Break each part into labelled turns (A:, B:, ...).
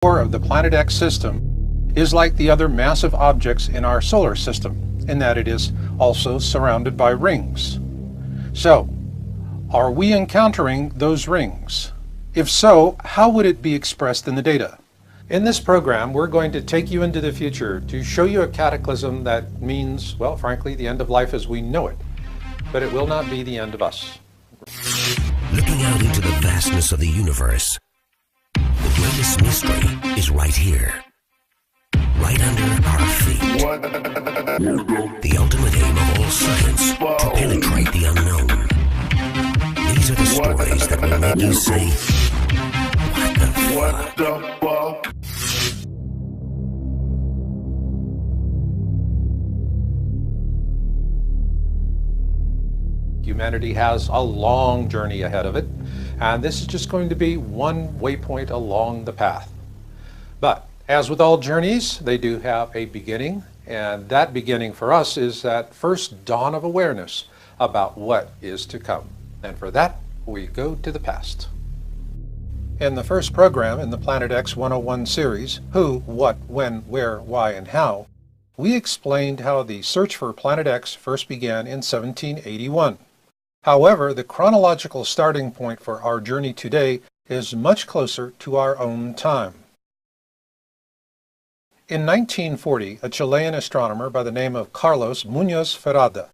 A: core of the Planet X system is like the other massive objects in our solar system, in that it is also surrounded by rings. So, are we encountering those rings? If so, how would it be expressed in the data? In this program, we're going to take you into the future to show you a cataclysm that means, well, frankly, the end of life as we know it. But it will not be the end of us.
B: Looking out into the vastness of the universe, the greatest mystery is right here, right under our feet. The ultimate aim of all science, to penetrate the unknown. These are the stories that will make you say, what the fuck?
A: Humanity has a long journey ahead of it, and this is just going to be one waypoint along the path. But as with all journeys, they do have a beginning, and that beginning for us is that first dawn of awareness about what is to come. And for that, we go to the past. In the first program in the Planet X 101 series, Who, What, When, Where, Why, and How, we explained how the search for Planet X first began in 1781. However, the chronological starting point for our journey today is much closer to our own time. In 1940, a Chilean astronomer by the name of Carlos Muñoz Ferrada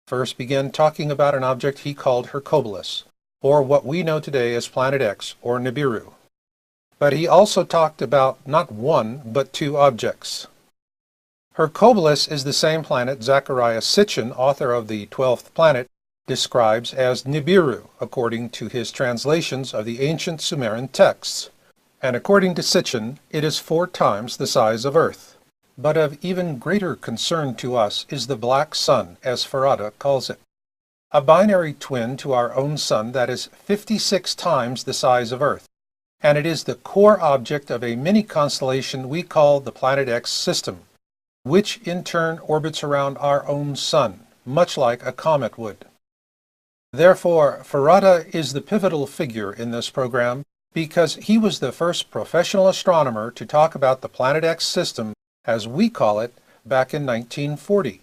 A: first began talking about an object he called Hercules, or what we know today as Planet X, or Nibiru. But he also talked about not one, but two objects. Hercules is the same planet Zecharia Sitchin, author of The 12th Planet, describes as Nibiru, according to his translations of the ancient Sumerian texts. And according to Sitchin, it is 4 times the size of Earth. But of even greater concern to us is the black sun, as Ferrada calls it. A binary twin to our own sun that is 56 times the size of Earth. And it is the core object of a mini-constellation we call the Planet X system, which in turn orbits around our own sun, much like a comet would. Therefore, Ferrada is the pivotal figure in this program because he was the first professional astronomer to talk about the Planet X system, as we call it, back in 1940.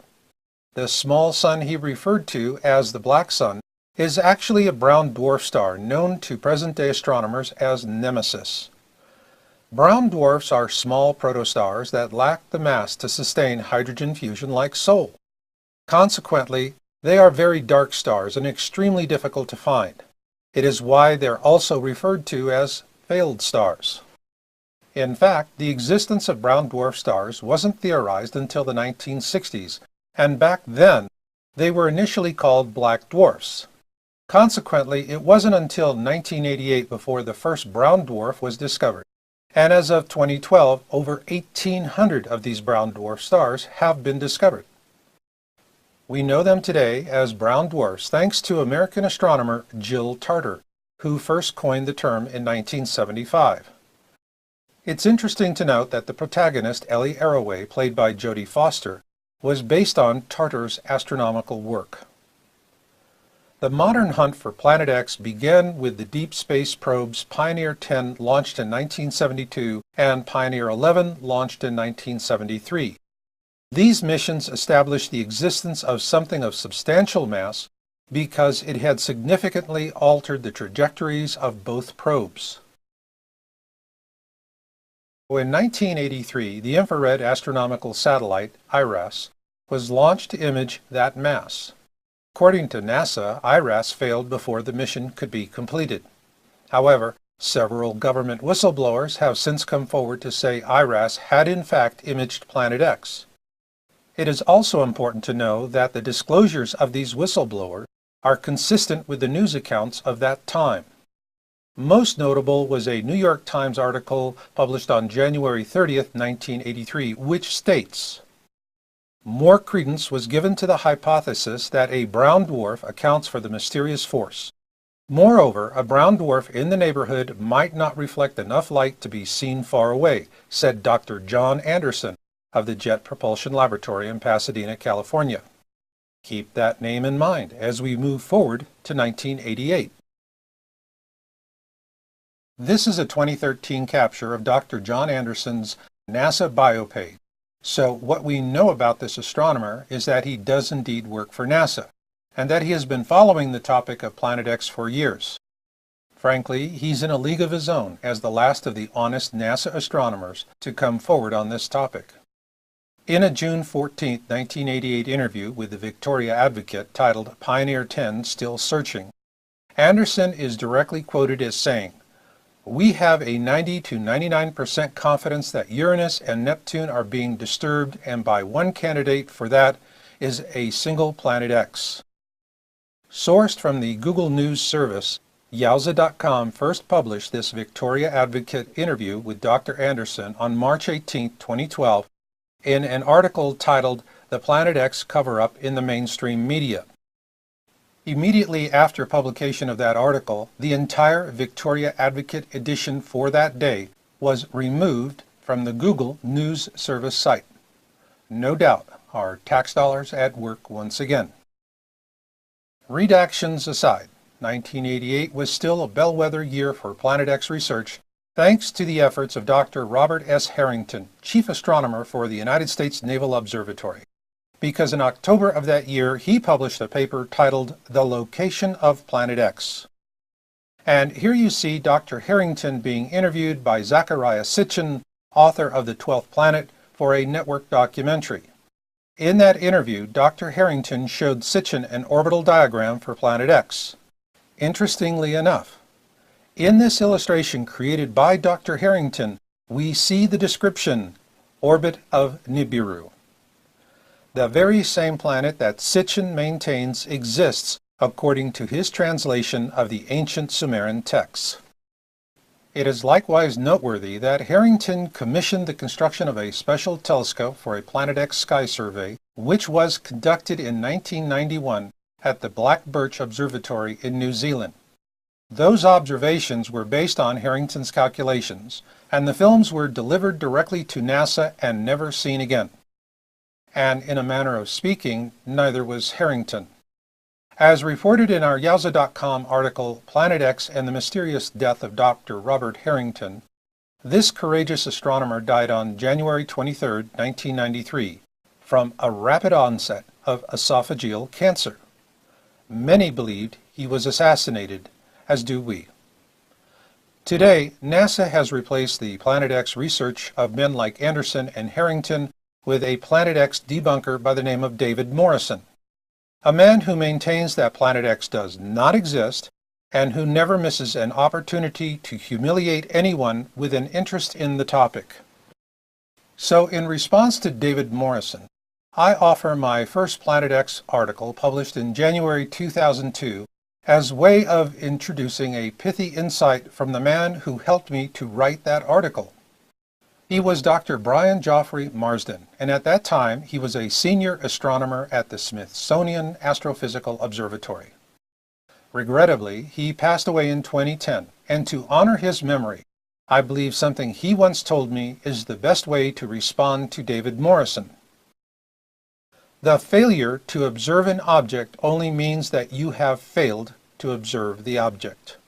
A: The small sun he referred to as the black sun is actually a brown dwarf star known to present-day astronomers as Nemesis. Brown dwarfs are small protostars that lack the mass to sustain hydrogen fusion like Sol. Consequently, they are very dark stars and extremely difficult to find. It is why they're also referred to as failed stars. In fact, the existence of brown dwarf stars wasn't theorized until the 1960s, and back then, they were initially called black dwarfs. Consequently, it wasn't until 1988 before the first brown dwarf was discovered. And as of 2012, over 1,800 of these brown dwarf stars have been discovered. We know them today as brown dwarfs thanks to American astronomer Jill Tarter, who first coined the term in 1975. It's interesting to note that the protagonist, Ellie Arroway, played by Jodie Foster, was based on Tarter's astronomical work. The modern hunt for Planet X began with the deep space probes Pioneer 10 launched in 1972 and Pioneer 11 launched in 1973. These missions established the existence of something of substantial mass because it had significantly altered the trajectories of both probes. In 1983, the infrared astronomical satellite, IRAS, was launched to image that mass. According to NASA, IRAS failed before the mission could be completed. However, several government whistleblowers have since come forward to say IRAS had in fact imaged Planet X. It is also important to know that the disclosures of these whistleblowers are consistent with the news accounts of that time. Most notable was a New York Times article published on January 30th, 1983, which states, "More credence was given to the hypothesis that a brown dwarf accounts for the mysterious force. Moreover, a brown dwarf in the neighborhood might not reflect enough light to be seen far away," said Dr. John Anderson of the Jet Propulsion Laboratory in Pasadena, California. Keep that name in mind as we move forward to 1988. This is a 2013 capture of Dr. John Anderson's NASA bio page. So what we know about this astronomer is that he does indeed work for NASA, and that he has been following the topic of Planet X for years. Frankly, he's in a league of his own as the last of the honest NASA astronomers to come forward on this topic. In a June 14, 1988 interview with the Victoria Advocate titled Pioneer 10 Still Searching, Anderson is directly quoted as saying, "We have a 90 to 99% confidence that Uranus and Neptune are being disturbed, and by one candidate for that is a single Planet X." Sourced from the Google News service, Yowza.com first published this Victoria Advocate interview with Dr. Anderson on March 18, 2012, in an article titled "The Planet X Cover-Up in the Mainstream Media." Immediately after publication of that article, the entire Victoria Advocate edition for that day was removed from the Google News Service site. No doubt, our tax dollars at work once again. Redactions aside, 1988 was still a bellwether year for Planet X research, thanks to the efforts of Dr. Robert S. Harrington, chief astronomer for the United States Naval Observatory, because in October of that year he published a paper titled "The Location of Planet X." And here you see Dr. Harrington being interviewed by Zecharia Sitchin, author of The 12th Planet, for a network documentary. In that interview, Dr. Harrington showed Sitchin an orbital diagram for Planet X. Interestingly enough, in this illustration created by Dr. Harrington, we see the description, orbit of Nibiru. The very same planet that Sitchin maintains exists according to his translation of the ancient Sumerian texts. It is likewise noteworthy that Harrington commissioned the construction of a special telescope for a Planet X sky survey, which was conducted in 1991 at the Black Birch Observatory in New Zealand. Those observations were based on Harrington's calculations, and the films were delivered directly to NASA and never seen again. And in a manner of speaking, neither was Harrington. As reported in our Yowza.com article, Planet X and the Mysterious Death of Dr. Robert Harrington, this courageous astronomer died on January 23, 1993, from a rapid onset of esophageal cancer. Many believed he was assassinated, as do we. Today, NASA has replaced the Planet X research of men like Anderson and Harrington with a Planet X debunker by the name of David Morrison, a man who maintains that Planet X does not exist and who never misses an opportunity to humiliate anyone with an interest in the topic. So in response to David Morrison, I offer my first Planet X article published in January 2002 as way of introducing a pithy insight from the man who helped me to write that article. He was Dr. Brian Geoffrey Marsden, and at that time he was a senior astronomer at the Smithsonian Astrophysical Observatory. Regrettably, he passed away in 2010, and to honor his memory, I believe something he once told me is the best way to respond to David Morrison. The failure to observe an object only means that you have failed to observe the object.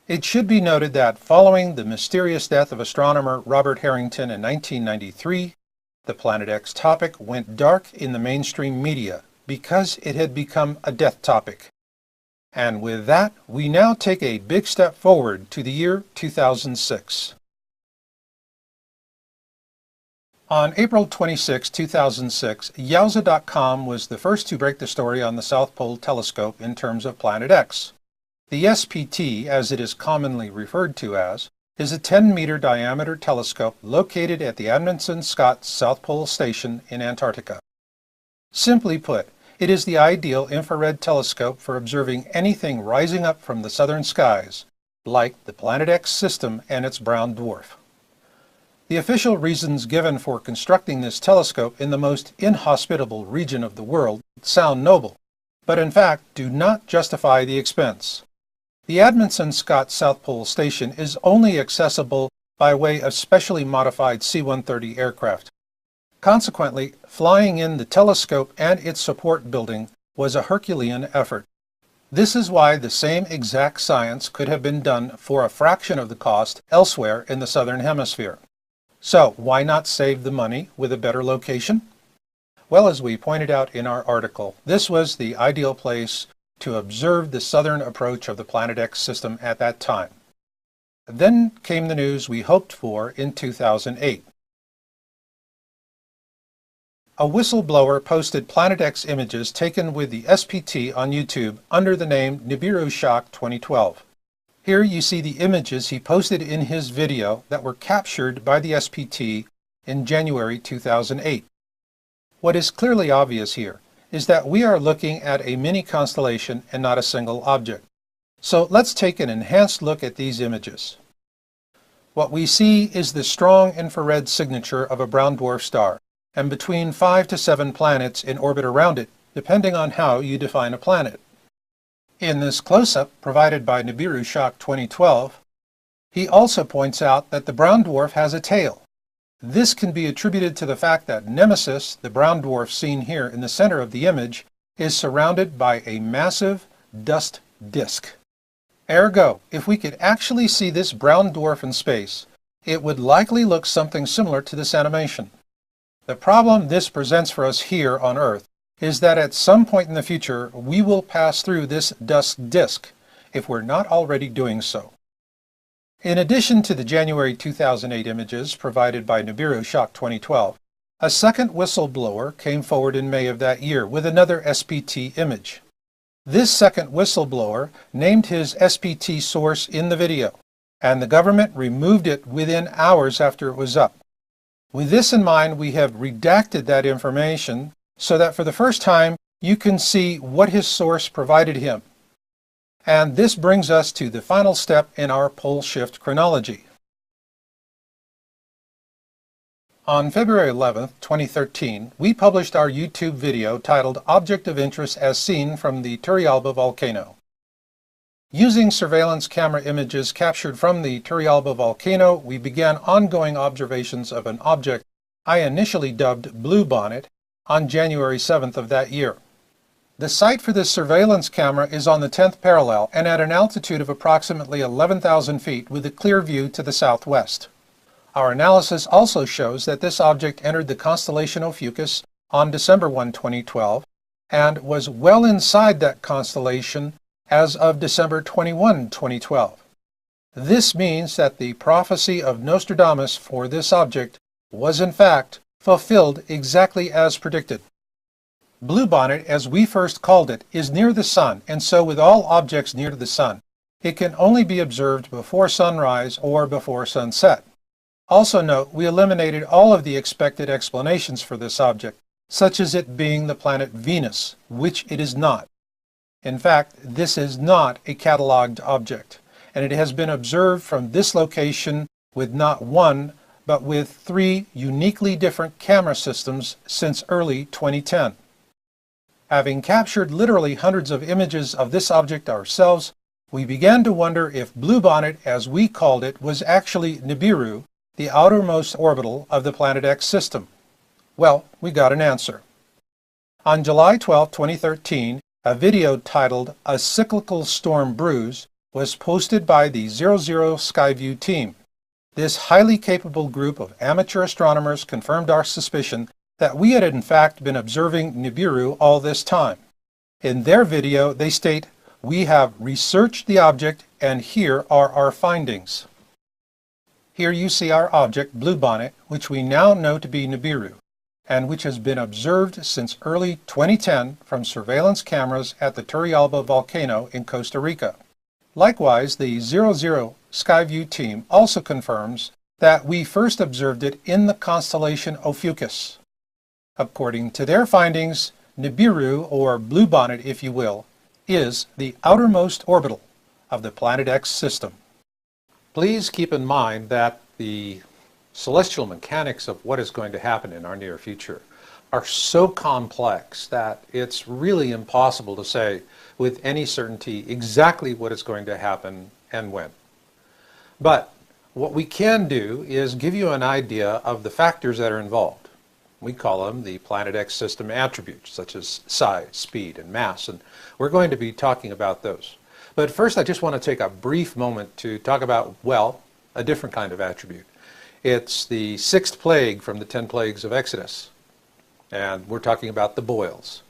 A: It should be noted that following the mysterious death of astronomer Robert Harrington in 1993, the Planet X topic went dark in the mainstream media because it had become a death topic. And with that, we now take a big step forward to the year 2006. On April 26, 2006, Yowza.com was the first to break the story on the South Pole Telescope in terms of Planet X. The SPT, as it is commonly referred to as, is a 10-meter diameter telescope located at the Amundsen-Scott South Pole Station in Antarctica. Simply put, it is the ideal infrared telescope for observing anything rising up from the southern skies, like the Planet X system and its brown dwarf. The official reasons given for constructing this telescope in the most inhospitable region of the world sound noble, but in fact do not justify the expense. The Amundsen-Scott South Pole Station is only accessible by way of specially modified C-130 aircraft. Consequently, flying in the telescope and its support building was a Herculean effort. This is why the same exact science could have been done for a fraction of the cost elsewhere in the southern hemisphere. So why not save the money with a better location? Well, as we pointed out in our article, this was the ideal place to observe the southern approach of the Planet X system at that time. Then came the news we hoped for in 2008. A whistleblower posted Planet X images taken with the SPT on YouTube under the name Nibiru Shock 2012. Here you see the images he posted in his video that were captured by the SPT in January 2008. What is clearly obvious here is that we are looking at a mini constellation and not a single object. So let's take an enhanced look at these images. What we see is the strong infrared signature of a brown dwarf star, and between 5 to 7 planets in orbit around it, depending on how you define a planet. In this close-up provided by Nibiru Shock 2012, he also points out that the brown dwarf has a tail. This can be attributed to the fact that Nemesis, the brown dwarf seen here in the center of the image, is surrounded by a massive dust disk. Ergo, if we could actually see this brown dwarf in space, it would likely look something similar to this animation. The problem this presents for us here on Earth is that at some point in the future we will pass through this dust disk, if we're not already doing so. In addition to the January 2008 images provided by Nibiru Shock 2012, a second whistleblower came forward in May of that year with another SPT image. This second whistleblower named his SPT source in the video, and the government removed it within hours after it was up. With this in mind, we have redacted that information so that for the first time you can see what his source provided him. And this brings us to the final step in our pole shift chronology. On February 11, 2013, we published our YouTube video titled Object of Interest as Seen from the Turrialba Volcano. Using surveillance camera images captured from the Turrialba volcano, we began ongoing observations of an object I initially dubbed Bluebonnet on January 7th of that year. The site for this surveillance camera is on the 10th parallel and at an altitude of approximately 11,000 feet with a clear view to the southwest. Our analysis also shows that this object entered the constellation Ophiuchus on December 1, 2012 and was well inside that constellation as of December 21, 2012. This means that the prophecy of Nostradamus for this object was in fact fulfilled exactly as predicted. Bluebonnet, as we first called it, is near the Sun, and so with all objects near to the Sun, it can only be observed before sunrise or before sunset. Also note, we eliminated all of the expected explanations for this object, such as it being the planet Venus, which it is not. In fact, this is not a catalogued object, and it has been observed from this location with not one, but with 3 uniquely different camera systems since early 2010. Having captured literally hundreds of images of this object ourselves, we began to wonder if Bluebonnet, as we called it, was actually Nibiru, the outermost orbital of the Planet X system. Well, we got an answer. On July 12, 2013, a video titled A Cyclical Storm Brews was posted by the 00 Skyview team. This highly capable group of amateur astronomers confirmed our suspicion that we had in fact been observing Nibiru all this time. In their video, they state, "We have researched the object and here are our findings." Here you see our object, Bluebonnet, which we now know to be Nibiru, and which has been observed since early 2010 from surveillance cameras at the Turrialba volcano in Costa Rica. Likewise, the 00 Skyview team also confirms that we first observed it in the constellation Ophiuchus. According to their findings, Nibiru, or Bluebonnet if you will, is the outermost orbital of the Planet X system. Please keep in mind that the celestial mechanics of what is going to happen in our near future are so complex that it's really impossible to say with any certainty exactly what is going to happen and when. But what we can do is give you an idea of the factors that are involved. We call them the Planet X system attributes, such as size, speed, and mass, and we're going to be talking about those. But first, I just want to take a brief moment to talk about, well, a different kind of attribute. It's the sixth plague from the 10 plagues of Exodus, and we're talking about the boils.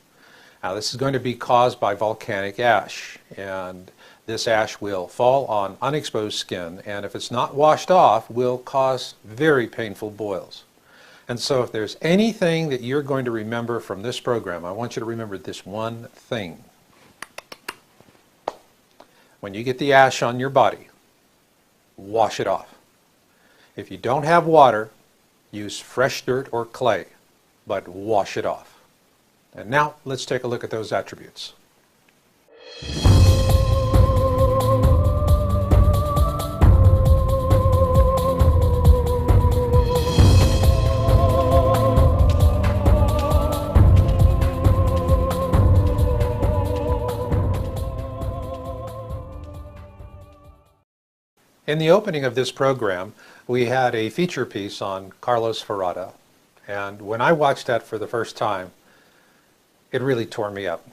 A: Now, this is going to be caused by volcanic ash, and this ash will fall on unexposed skin, and if it's not washed off, will cause very painful boils. And so if there's anything that you're going to remember from this program, I want you to remember this one thing. When you get the ash on your body, wash it off. If you don't have water, use fresh dirt or clay, but wash it off. And now let's take a look at those attributes. In the opening of this program, we had a feature piece on Carlos Ferrada, and when I watched that for the first time, it really tore me up,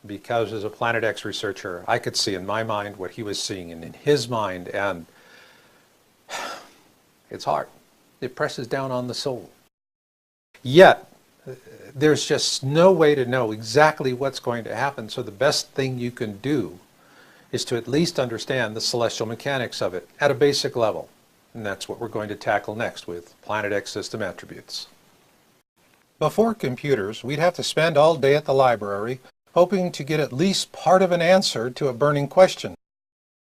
A: because as a Planet X researcher, I could see in my mind what he was seeing in his mind, and it's hard. It presses down on the soul. Yet, there's just no way to know exactly what's going to happen, so the best thing you can do is to at least understand the celestial mechanics of it at a basic level. And that's what we're going to tackle next with Planet X system attributes. Before computers, we'd have to spend all day at the library hoping to get at least part of an answer to a burning question.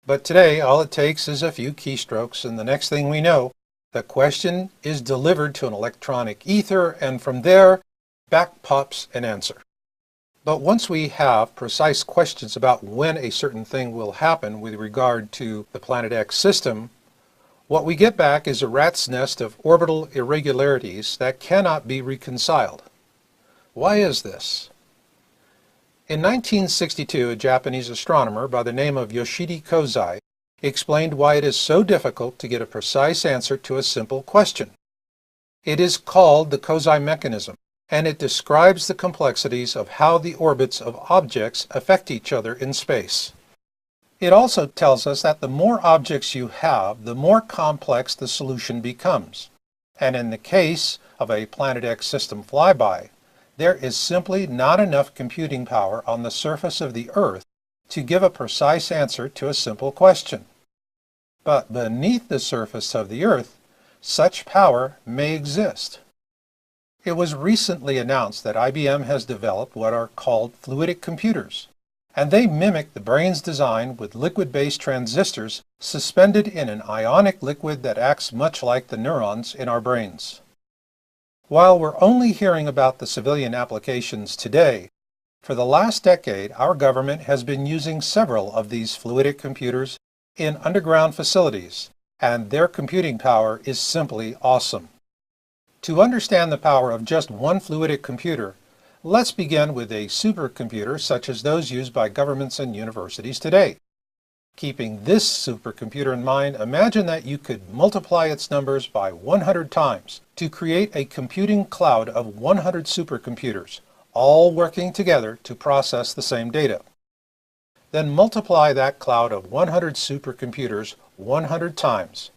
A: But today, all it takes is a few keystrokes, and the next thing we know, the question is delivered to an electronic ether, and from there, back pops an answer. But once we have precise questions about when a certain thing will happen with regard to the Planet X system, what we get back is a rat's nest of orbital irregularities that cannot be reconciled. Why is this? In 1962, a Japanese astronomer by the name of Yoshidi Kozai explained why it is so difficult to get a precise answer to a simple question. It is called the Kozai mechanism, and it describes the complexities of how the orbits of objects affect each other in space. It also tells us that the more objects you have, the more complex the solution becomes. And in the case of a Planet X system flyby, there is simply not enough computing power on the surface of the Earth to give a precise answer to a simple question. But beneath the surface of the Earth, such power may exist. It was recently announced that IBM has developed what are called fluidic computers, and they mimic the brain's design with liquid-based transistors suspended in an ionic liquid that acts much like the neurons in our brains. While we're only hearing about the civilian applications today, for the last decade our government has been using several of these fluidic computers in underground facilities, and their computing power is simply awesome. To understand the power of just one fluidic computer, let's begin with a supercomputer such as those used by governments and universities today. Keeping this supercomputer in mind, imagine that you could multiply its numbers by 100 times to create a computing cloud of 100 supercomputers, all working together to process the same data. Then multiply that cloud of 100 supercomputers 100 times,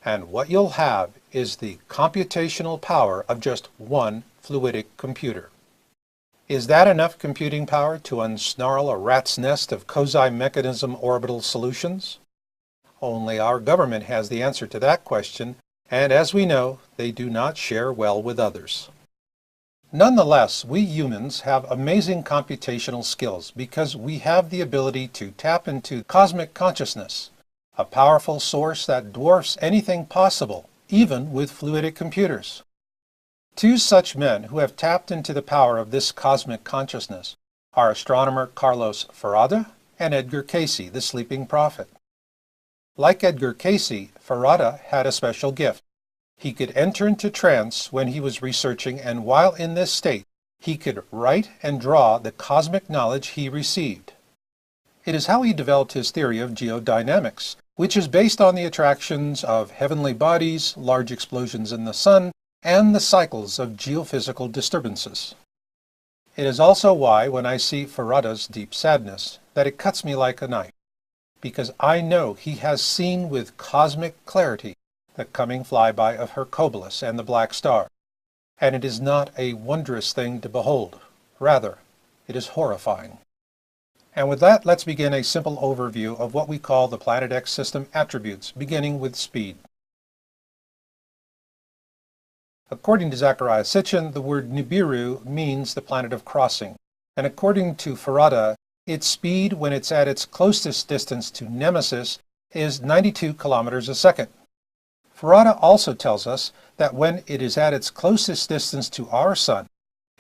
A: and what you'll have is the computational power of just one fluidic computer. Is that enough computing power to unsnarl a rat's nest of Kozai mechanism orbital solutions? Only our government has the answer to that question, and as we know, they do not share well with others. Nonetheless, we humans have amazing computational skills because we have the ability to tap into cosmic consciousness, a powerful source that dwarfs anything possible, even with fluidic computers. Two such men who have tapped into the power of this cosmic consciousness are astronomer Carlos Ferrada and Edgar Cayce, the sleeping prophet. Like Edgar Cayce, Ferrada had a special gift. He could enter into trance when he was researching, and while in this state, he could write and draw the cosmic knowledge he received. It is how he developed his theory of geodynamics, which is based on the attractions of heavenly bodies, large explosions in the sun, and the cycles of geophysical disturbances. It is also why, when I see Farada's deep sadness, that it cuts me like a knife, because I know he has seen with cosmic clarity the coming flyby of Hercules and the Black Star, and it is not a wondrous thing to behold. Rather, it is horrifying. And with that, let's begin a simple overview of what we call the Planet X system attributes, beginning with speed. According to Zecharia Sitchin, the word Nibiru means the planet of crossing, and according to Farada, its speed when it's at its closest distance to Nemesis is 92 kilometers a second. Farada also tells us that when it is at its closest distance to our Sun,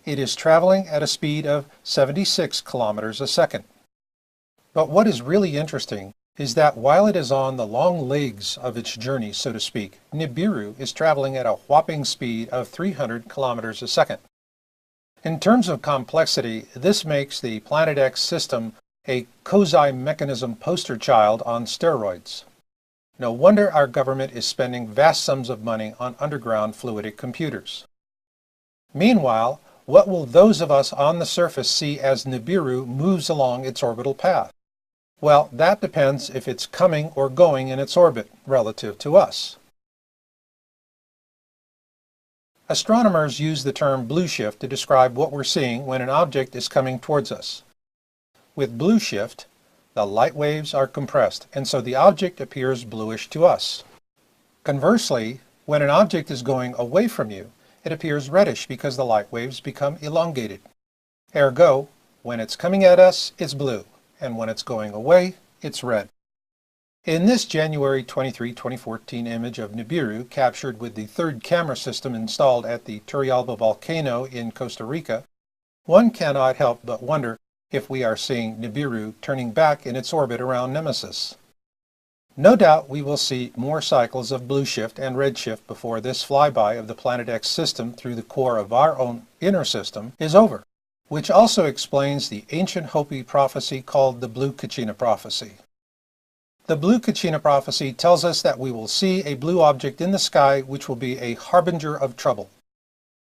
A: it is traveling at a speed of 76 kilometers a second. But what is really interesting is that while it is on the long legs of its journey, so to speak, Nibiru is traveling at a whopping speed of 300 kilometers a second. In terms of complexity, this makes the Planet X system a quasi mechanism poster child on steroids. No wonder our government is spending vast sums of money on underground fluidic computers. Meanwhile, what will those of us on the surface see as Nibiru moves along its orbital path? Well, that depends if it's coming or going in its orbit relative to us. Astronomers use the term blue shift to describe what we're seeing when an object is coming towards us. With blue shift, the light waves are compressed, and so the object appears bluish to us. Conversely, when an object is going away from you, it appears reddish because the light waves become elongated. Ergo, when it's coming at us, it's blue, and when it's going away, it's red. In this January 23, 2014 image of Nibiru, captured with the third camera system installed at the Turrialba volcano in Costa Rica, one cannot help but wonder if we are seeing Nibiru turning back in its orbit around Nemesis. No doubt we will see more cycles of blue shift and red shift before this flyby of the Planet X system through the core of our own inner system is over, which also explains the ancient Hopi prophecy called the Blue Kachina prophecy. The Blue Kachina prophecy tells us that we will see a blue object in the sky which will be a harbinger of trouble.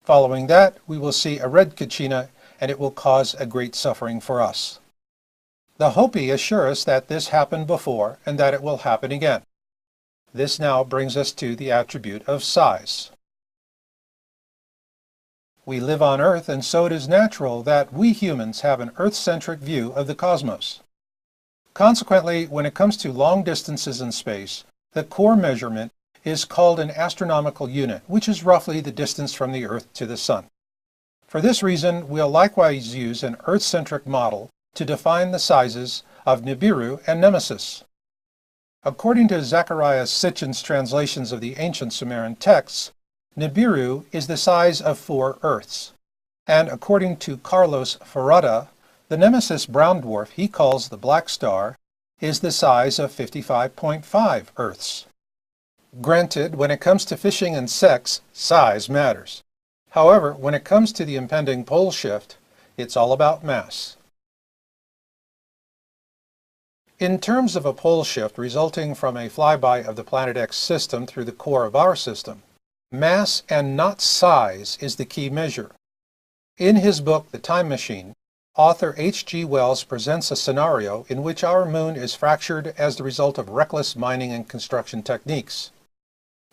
A: Following that, we will see a red Kachina, and it will cause a great suffering for us. The Hopi assure us that this happened before and that it will happen again. This now brings us to the attribute of size. We live on Earth, and so it is natural that we humans have an Earth-centric view of the cosmos. Consequently, when it comes to long distances in space, the core measurement is called an astronomical unit, which is roughly the distance from the Earth to the Sun. For this reason, we'll likewise use an Earth-centric model to define the sizes of Nibiru and Nemesis. According to Zecharia Sitchin's translations of the ancient Sumerian texts, Nibiru is the size of 4 Earths, and according to Carlos Farada, the Nemesis brown dwarf he calls the Black Star is the size of 55.5 Earths. Granted, when it comes to fishing and sex, size matters. However, when it comes to the impending pole shift, it's all about mass. In terms of a pole shift resulting from a flyby of the Planet X system through the core of our system, mass and not size is the key measure. In his book, The Time Machine, author H.G. Wells presents a scenario in which our moon is fractured as the result of reckless mining and construction techniques.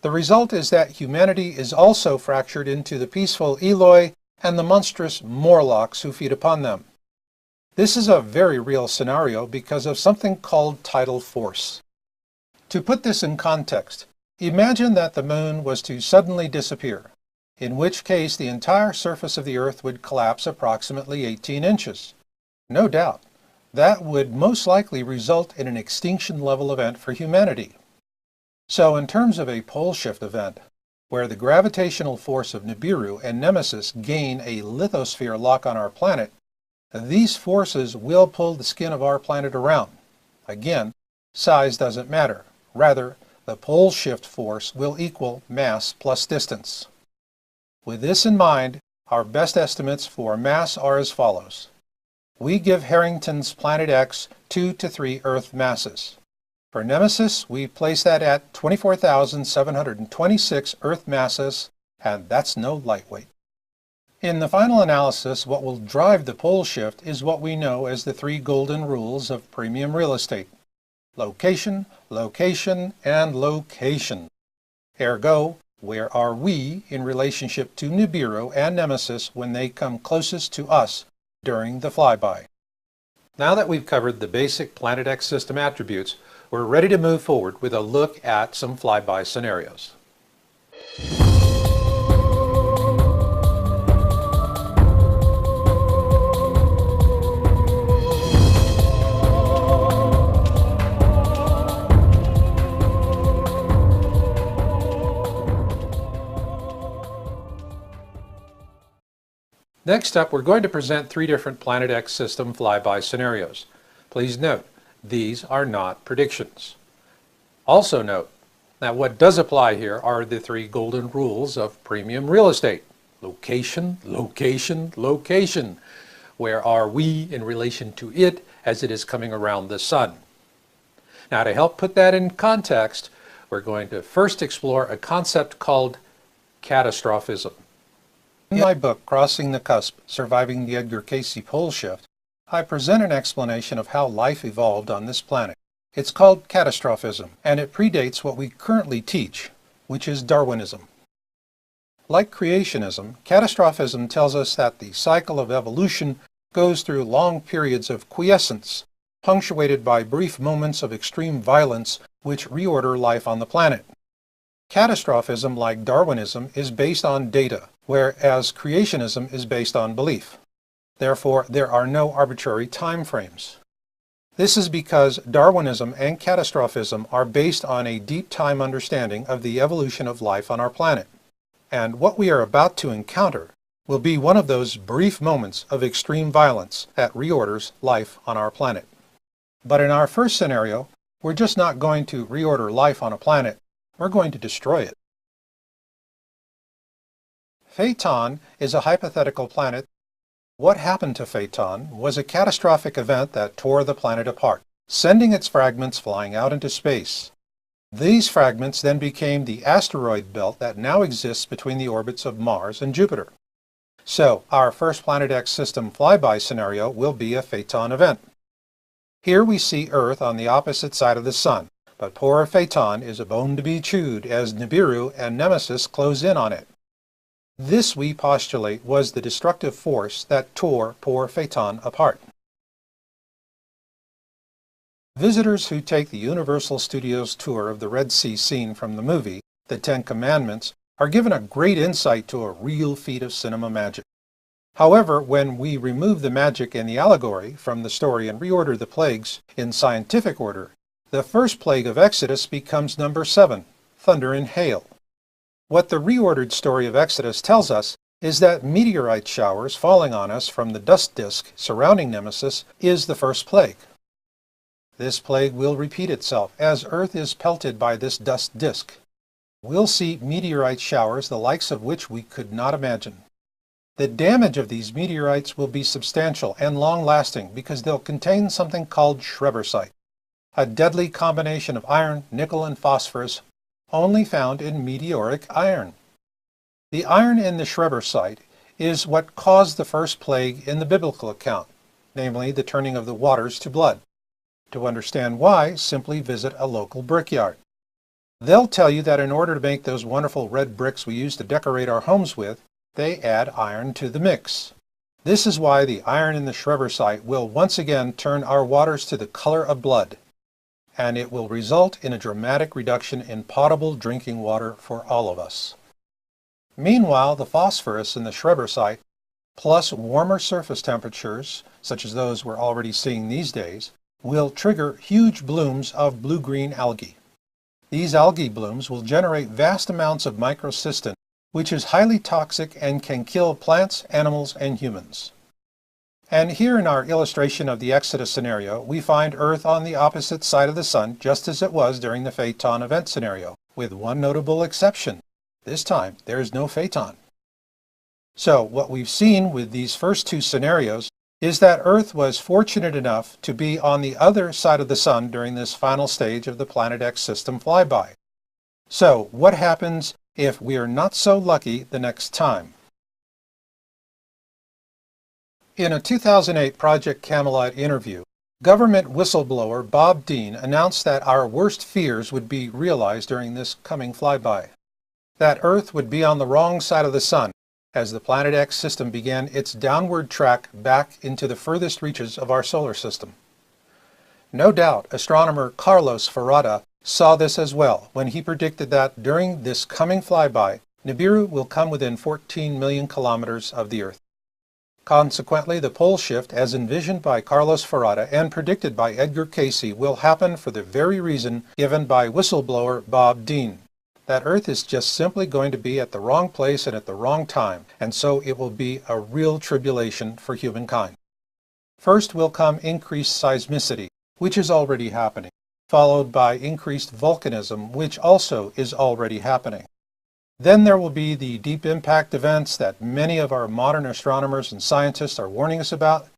A: The result is that humanity is also fractured into the peaceful Eloi and the monstrous Morlocks who feed upon them. This is a very real scenario because of something called tidal force. To put this in context, imagine that the moon was to suddenly disappear, in which case the entire surface of the Earth would collapse approximately 18 inches. No doubt, that would most likely result in an extinction-level event for humanity. So in terms of a pole shift event, where the gravitational force of Nibiru and Nemesis gain a lithosphere lock on our planet, these forces will pull the skin of our planet around. Again, size doesn't matter. Rather, the pole shift force will equal mass plus distance. With this in mind, our best estimates for mass are as follows. We give Harrington's Planet X 2 to 3 Earth masses. For Nemesis, we place that at 24,726 Earth masses and that's no lightweight. In the final analysis, what will drive the pole shift is what we know as the three golden rules of premium real estate: location, location, and location. Ergo, where are we in relationship to Nibiru and Nemesis when they come closest to us during the flyby? Now that we've covered the basic Planet X system attributes, we're ready to move forward with a look at some flyby scenarios. Next up, we're going to present three different Planet X system flyby scenarios. Please note, these are not predictions. Also note that what does apply here are the three golden rules of premium real estate: location, location, location. Where are we in relation to it as it is coming around the sun? Now, to help put that in context, we're going to first explore a concept called catastrophism. In my book, Crossing the Cusp, Surviving the Edgar Cayce Pole Shift, I present an explanation of how life evolved on this planet. It's called catastrophism, and it predates what we currently teach, which is Darwinism. Like creationism, catastrophism tells us that the cycle of evolution goes through long periods of quiescence, punctuated by brief moments of extreme violence which reorder life on the planet. Catastrophism, like Darwinism, is based on data, whereas creationism is based on belief. Therefore, there are no arbitrary time frames. This is because Darwinism and catastrophism are based on a deep time understanding of the evolution of life on our planet. And what we are about to encounter will be one of those brief moments of extreme violence that reorders life on our planet. But in our first scenario, we're just not going to reorder life on a planet, we're going to destroy it. Phaeton is a hypothetical planet. What happened to Phaeton was a catastrophic event that tore the planet apart, sending its fragments flying out into space. These fragments then became the asteroid belt that now exists between the orbits of Mars and Jupiter. So, our first Planet X system flyby scenario will be a Phaeton event. Here we see Earth on the opposite side of the Sun, but poor Phaeton is a bone to be chewed as Nibiru and Nemesis close in on it. This, we postulate, was the destructive force that tore poor Phaeton apart. Visitors who take the Universal Studios tour of the Red Sea scene from the movie, The Ten Commandments, are given a great insight to a real feat of cinema magic. However, when we remove the magic and the allegory from the story and reorder the plagues in scientific order, the first plague of Exodus becomes number 7, thunder and hail. What the reordered story of Exodus tells us is that meteorite showers falling on us from the dust disk surrounding Nemesis is the first plague. This plague will repeat itself as Earth is pelted by this dust disk. We'll see meteorite showers the likes of which we could not imagine. The damage of these meteorites will be substantial and long-lasting because they'll contain something called schrebersite, a deadly combination of iron, nickel, and phosphorus only found in meteoric iron. The iron in the schrebersite is what caused the first plague in the biblical account, namely the turning of the waters to blood. To understand why, simply visit a local brickyard. They'll tell you that in order to make those wonderful red bricks we use to decorate our homes with, they add iron to the mix. This is why the iron in the schrebersite will once again turn our waters to the color of blood, and it will result in a dramatic reduction in potable drinking water for all of us. Meanwhile, the phosphorus in the schrebersite, plus warmer surface temperatures, such as those we're already seeing these days, will trigger huge blooms of blue-green algae. These algae blooms will generate vast amounts of microcystin, which is highly toxic and can kill plants, animals, and humans. And here in our illustration of the Exodus scenario, we find Earth on the opposite side of the Sun, just as it was during the Phaeton event scenario, with one notable exception. This time, there is no Phaeton. So, what we've seen with these first two scenarios is that Earth was fortunate enough to be on the other side of the Sun during this final stage of the Planet X system flyby. So, what happens if we are not so lucky the next time. In a 2008 Project Camelot interview, government whistleblower Bob Dean announced that our worst fears would be realized during this coming flyby. That Earth would be on the wrong side of the Sun as the Planet X system began its downward track back into the furthest reaches of our solar system. No doubt astronomer Carlos Ferrada saw this as well when he predicted that during this coming flyby, Nibiru will come within 14 million kilometers of the Earth. Consequently, the pole shift, as envisioned by Carlos Ferrada and predicted by Edgar Cayce, will happen for the very reason given by whistleblower Bob Dean. That Earth is just simply going to be at the wrong place and at the wrong time, and so it will be a real tribulation for humankind. First will come increased seismicity, which is already happening, followed by increased volcanism, which also is already happening. Then there will be the deep impact events that many of our modern astronomers and scientists are warning us about,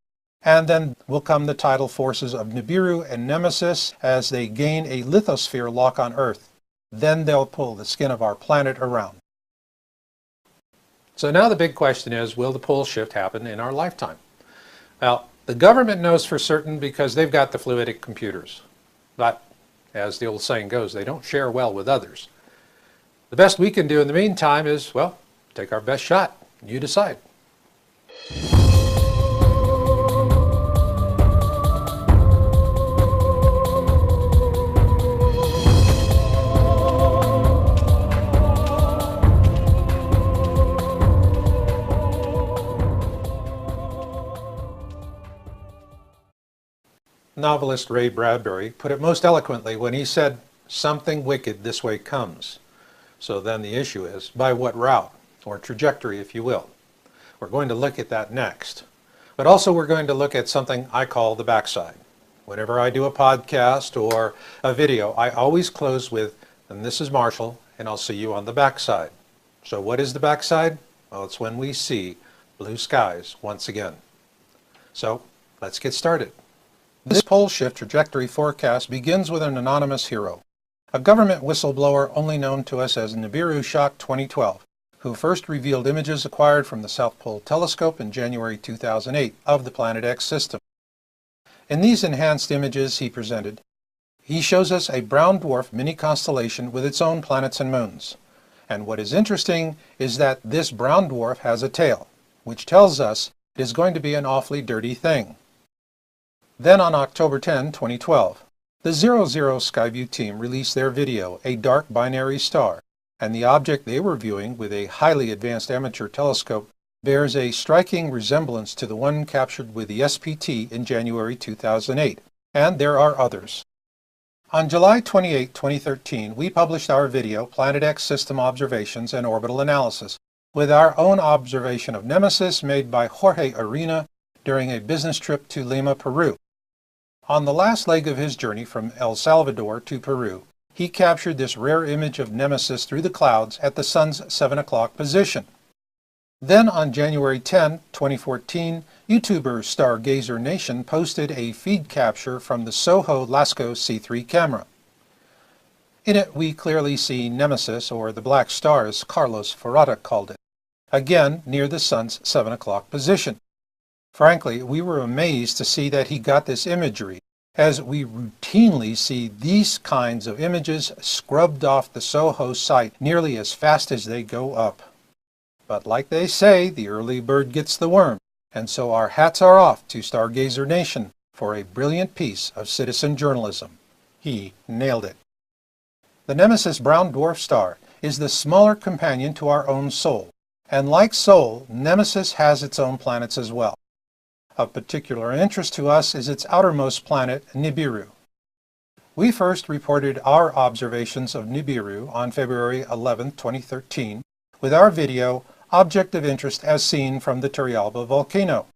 A: and then will come the tidal forces of Nibiru and Nemesis as they gain a lithosphere lock on Earth. Then they'll pull the skin of our planet around. So now the big question is, will the pole shift happen in our lifetime? Well, the government knows for certain because they've got the fluidic computers. But, as the old saying goes, they don't share well with others. The best we can do in the meantime is, well, take our best shot. You decide. Novelist Ray Bradbury put it most eloquently when he said, "Something wicked this way comes." So then the issue is, by what route, or trajectory if you will. We're going to look at that next. But also we're going to look at something I call the backside. Whenever I do a podcast or a video, I always close with, "And this is Marshall, and I'll see you on the backside." So what is the backside? Well, it's when we see blue skies once again. So let's get started. This pole shift trajectory forecast begins with an anonymous hero, a government whistleblower only known to us as Nibiru Shock 2012, who first revealed images acquired from the South Pole Telescope in January 2008 of the Planet X system. In these enhanced images he shows us a brown dwarf mini-constellation with its own planets and moons. And what is interesting is that this brown dwarf has a tail, which tells us it is going to be an awfully dirty thing. Then on October 10, 2012, the 00 Skyview team released their video, A Dark Binary Star, and the object they were viewing with a highly advanced amateur telescope bears a striking resemblance to the one captured with the SPT in January 2008, and there are others. On July 28, 2013, we published our video, Planet X System Observations and Orbital Analysis, with our own observation of Nemesis made by Jorge Arena during a business trip to Lima, Peru. On the last leg of his journey from El Salvador to Peru, he captured this rare image of Nemesis through the clouds at the sun's 7 o'clock position. Then on January 10, 2014, YouTuber Stargazer Nation posted a feed capture from the Soho Lasco C3 camera. In it we clearly see Nemesis, or the black star as Carlos Ferrada called it, again near the sun's 7 o'clock position. Frankly, we were amazed to see that he got this imagery, as we routinely see these kinds of images scrubbed off the Soho site nearly as fast as they go up. But like they say, the early bird gets the worm, and so our hats are off to Stargazer Nation for a brilliant piece of citizen journalism. He nailed it. The Nemesis brown dwarf star is the smaller companion to our own Sol, and like Sol, Nemesis has its own planets as well. Of particular interest to us is its outermost planet, Nibiru. We first reported our observations of Nibiru on February 11, 2013, with our video, Object of Interest as Seen from the Turrialba Volcano.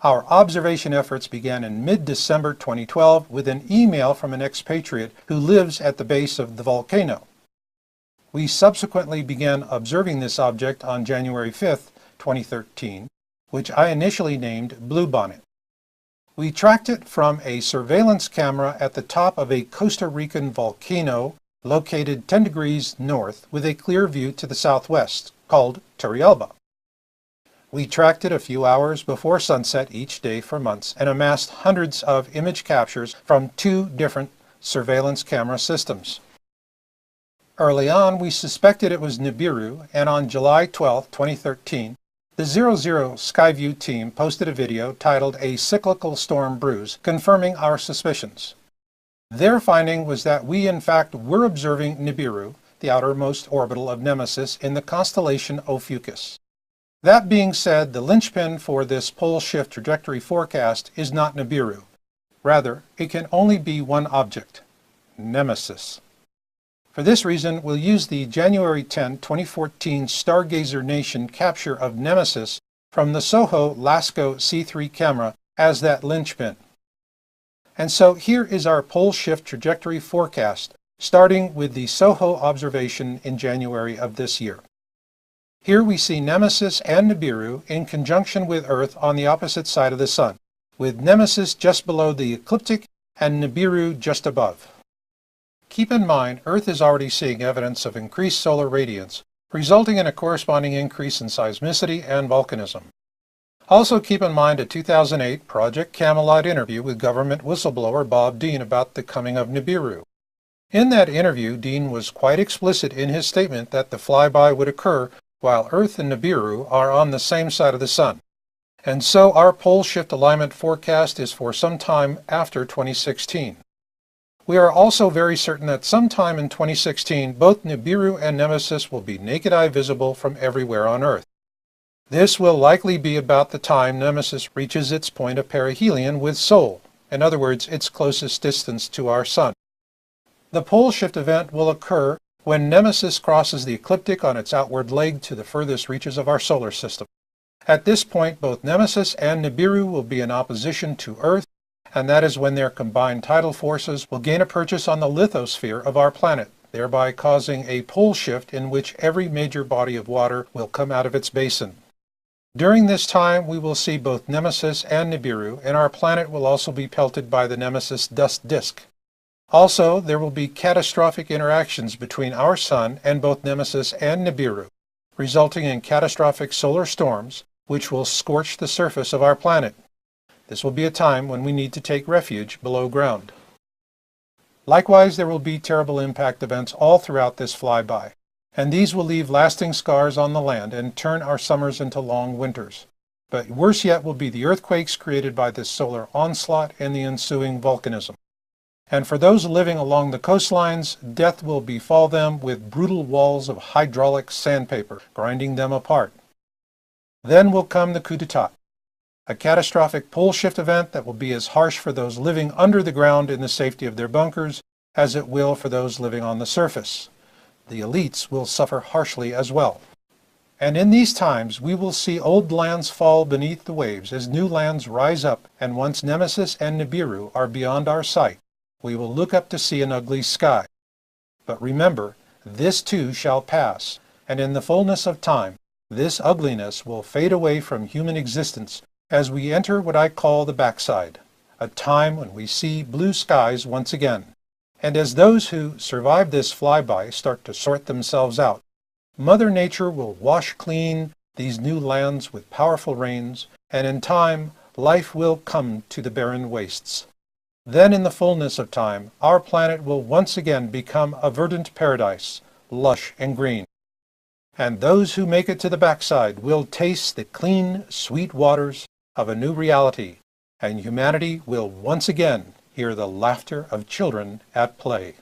A: Our observation efforts began in mid-December 2012 with an email from an expatriate who lives at the base of the volcano. We subsequently began observing this object on January 5, 2013, which I initially named Bluebonnet. We tracked it from a surveillance camera at the top of a Costa Rican volcano located 10 degrees north with a clear view to the southwest, called Turrialba. We tracked it a few hours before sunset each day for months and amassed hundreds of image captures from 2 different surveillance camera systems. Early on, we suspected it was Nibiru, and on July 12, 2013, the 00 Skyview team posted a video titled "A Cyclical Storm Brews," confirming our suspicions. Their finding was that we in fact were observing Nibiru, the outermost orbital of Nemesis, in the constellation Ophiuchus. That being said, the linchpin for this pole shift trajectory forecast is not Nibiru. Rather, it can only be one object, Nemesis. For this reason, we'll use the January 10, 2014 Stargazer Nation capture of Nemesis from the SOHO LASCO C3 camera as that linchpin. And so here is our pole shift trajectory forecast, starting with the SOHO observation in January of this year. Here we see Nemesis and Nibiru in conjunction with Earth on the opposite side of the Sun, with Nemesis just below the ecliptic and Nibiru just above. Keep in mind, Earth is already seeing evidence of increased solar radiance, resulting in a corresponding increase in seismicity and volcanism. Also keep in mind a 2008 Project Camelot interview with government whistleblower Bob Dean about the coming of Nibiru. In that interview, Dean was quite explicit in his statement that the flyby would occur while Earth and Nibiru are on the same side of the Sun. And so our pole shift alignment forecast is for some time after 2016. We are also very certain that sometime in 2016, both Nibiru and Nemesis will be naked eye visible from everywhere on Earth. This will likely be about the time Nemesis reaches its point of perihelion with Sol, in other words, its closest distance to our Sun. The pole shift event will occur when Nemesis crosses the ecliptic on its outward leg to the furthest reaches of our solar system. At this point, both Nemesis and Nibiru will be in opposition to Earth, and that is when their combined tidal forces will gain a purchase on the lithosphere of our planet, thereby causing a pole shift in which every major body of water will come out of its basin. During this time, we will see both Nemesis and Nibiru, and our planet will also be pelted by the Nemesis dust disk. Also, there will be catastrophic interactions between our Sun and both Nemesis and Nibiru, resulting in catastrophic solar storms, which will scorch the surface of our planet. This will be a time when we need to take refuge below ground. Likewise, there will be terrible impact events all throughout this flyby, and these will leave lasting scars on the land and turn our summers into long winters. But worse yet will be the earthquakes created by this solar onslaught and the ensuing volcanism. And for those living along the coastlines, death will befall them with brutal walls of hydraulic sandpaper, grinding them apart. Then will come the coup d'etat, a catastrophic pole shift event that will be as harsh for those living under the ground in the safety of their bunkers as it will for those living on the surface. The elites will suffer harshly as well. And in these times, we will see old lands fall beneath the waves as new lands rise up, and once Nemesis and Nibiru are beyond our sight, we will look up to see an ugly sky. But remember, this too shall pass, and in the fullness of time, this ugliness will fade away from human existence as we enter what I call the backside, a time when we see blue skies once again. And as those who survive this flyby start to sort themselves out, Mother Nature will wash clean these new lands with powerful rains, and in time, life will come to the barren wastes. Then in the fullness of time, our planet will once again become a verdant paradise, lush and green. And those who make it to the backside will taste the clean, sweet waters of a new reality, and humanity will once again hear the laughter of children at play.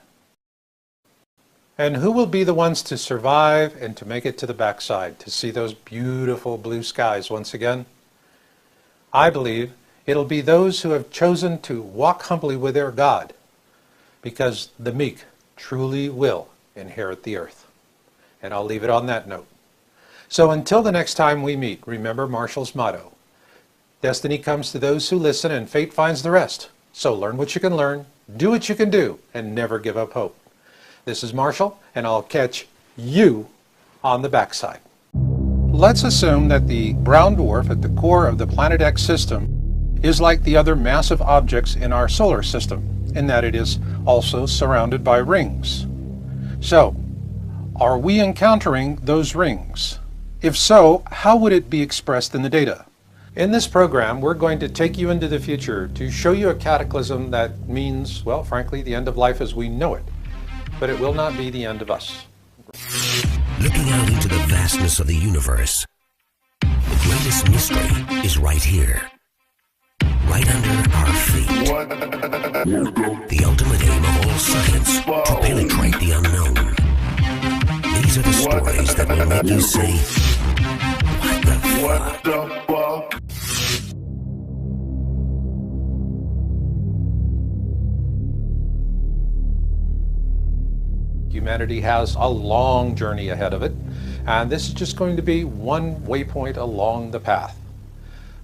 A: And who will be the ones to survive and to make it to the backside, to see those beautiful blue skies once again? I believe it'll be those who have chosen to walk humbly with their God, because the meek truly will inherit the earth. And I'll leave it on that note. So until the next time we meet, remember Marshall's motto: destiny comes to those who listen, and fate finds the rest. So learn what you can learn, do what you can do, and never give up hope. This is Marshall, and I'll catch you on the backside. Let's assume that the brown dwarf at the core of the Planet X system is like the other massive objects in our solar system, in that it is also surrounded by rings. So, are we encountering those rings? If so, how would it be expressed in the data? In this program, we're going to take you into the future to show you a cataclysm that means, well, frankly, the end of life as we know it. But it will not be the end of us.
B: Looking out into the vastness of the universe, the greatest mystery is right here, right under our feet. The ultimate aim of all science, to penetrate the unknown. These are the stories that will make you say, what the fuck?
A: Humanity has a long journey ahead of it, and this is just going to be one waypoint along the path.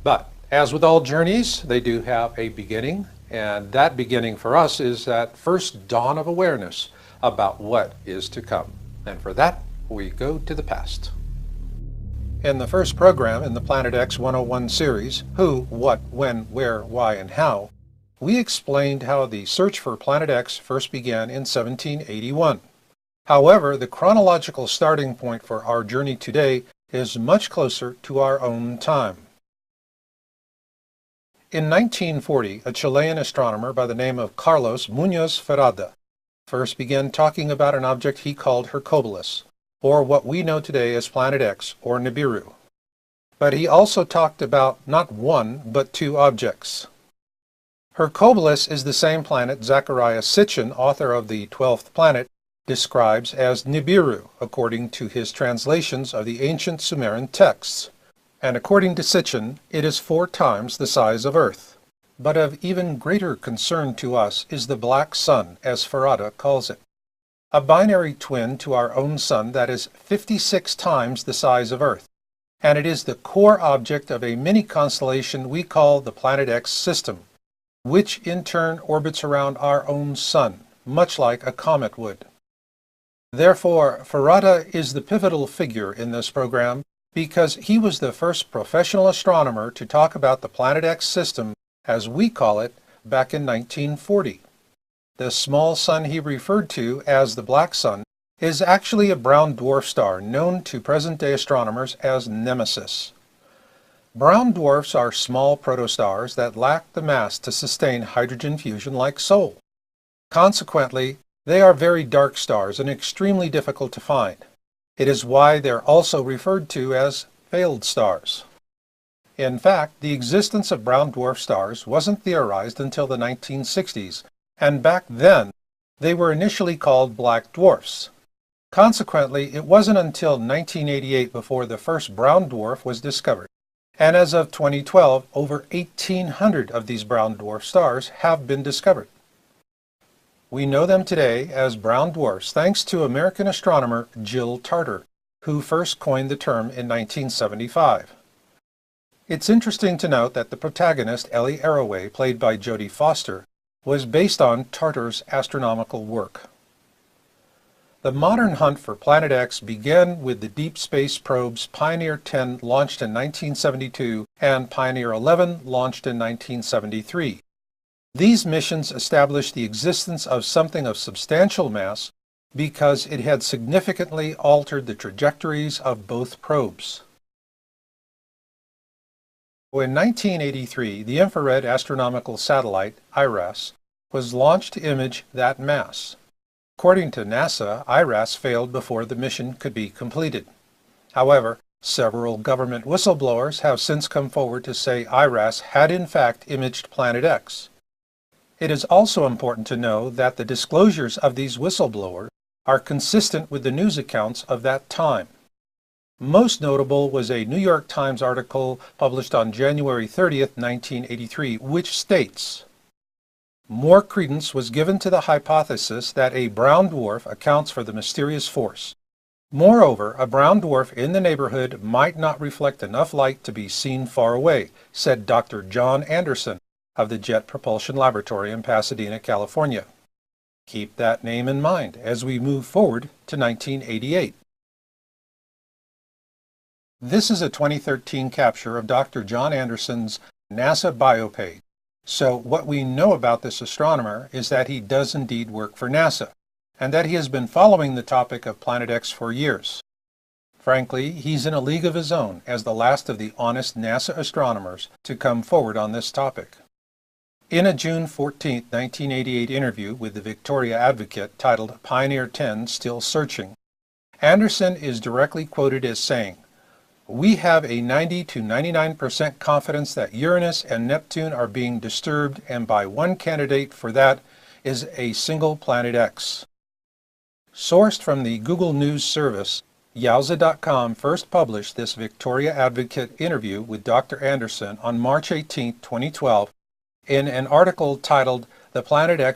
A: But as with all journeys, they do have a beginning, and that beginning for us is that first dawn of awareness about what is to come. And for that, we go to the past. In the first program in the Planet X 101 series, Who, What, When, Where, Why, and How, we explained how the search for Planet X first began in 1781. However, the chronological starting point for our journey today is much closer to our own time. In 1940, a Chilean astronomer by the name of Carlos Muñoz Ferrada first began talking about an object he called Hercules, or what we know today as Planet X, or Nibiru. But he also talked about not one, but two objects. Hercules is the same planet Zecharia Sitchin, author of The 12th Planet, describes as Nibiru, according to his translations of the ancient Sumerian texts. And according to Sitchin, it is 4 times the size of Earth. But of even greater concern to us is the black sun, as Ferrada calls it. A binary twin to our own sun that is 56 times the size of Earth. And it is the core object of a mini-constellation we call the Planet X system, which in turn orbits around our own sun, much like a comet would. Therefore, Ferrada is the pivotal figure in this program because he was the first professional astronomer to talk about the Planet X system, as we call it, back in 1940. The small sun he referred to as the black sun is actually a brown dwarf star known to present-day astronomers as Nemesis. Brown dwarfs are small protostars that lack the mass to sustain hydrogen fusion like Sol. Consequently, they are very dark stars and extremely difficult to find. It is why they're also referred to as failed stars. In fact, the existence of brown dwarf stars wasn't theorized until the 1960s, and back then, they were initially called black dwarfs. Consequently, it wasn't until 1988 before the first brown dwarf was discovered. And as of 2012, over 1,800 of these brown dwarf stars have been discovered. We know them today as brown dwarfs thanks to American astronomer Jill Tarter, who first coined the term in 1975. It's interesting to note that the protagonist, Ellie Arroway, played by Jodie Foster, was based on Tarter's astronomical work. The modern hunt for Planet X began with the deep space probes Pioneer 10 launched in 1972 and Pioneer 11 launched in 1973. These missions established the existence of something of substantial mass because it had significantly altered the trajectories of both probes. In 1983, the infrared astronomical satellite, IRAS, was launched to image that mass. According to NASA, IRAS failed before the mission could be completed. However, several government whistleblowers have since come forward to say IRAS had in fact imaged Planet X. It is also important to know that the disclosures of these whistleblowers are consistent with the news accounts of that time. Most notable was a New York Times article published on January 30th, 1983, which states, "More credence was given to the hypothesis that a brown dwarf accounts for the mysterious force. Moreover, a brown dwarf in the neighborhood might not reflect enough light to be seen far away," said Dr. John Anderson of the Jet Propulsion Laboratory in Pasadena, California. Keep that name in mind as we move forward to 1988. This is a 2013 capture of Dr. John Anderson's NASA bio page. So what we know about this astronomer is that he does indeed work for NASA. and that he has been following the topic of Planet X for years. Frankly, he's in a league of his own as the last of the honest NASA astronomers to come forward on this topic. In a June 14, 1988 interview with the Victoria Advocate titled Pioneer 10 Still Searching, Anderson is directly quoted as saying, "We have a 90 to 99% confidence that Uranus and Neptune are being disturbed, and by one candidate for that is a single Planet X." Sourced from the Google News Service, Yowza.com first published this Victoria Advocate interview with Dr. Anderson on March 18, 2012, in an article titled "The Planet X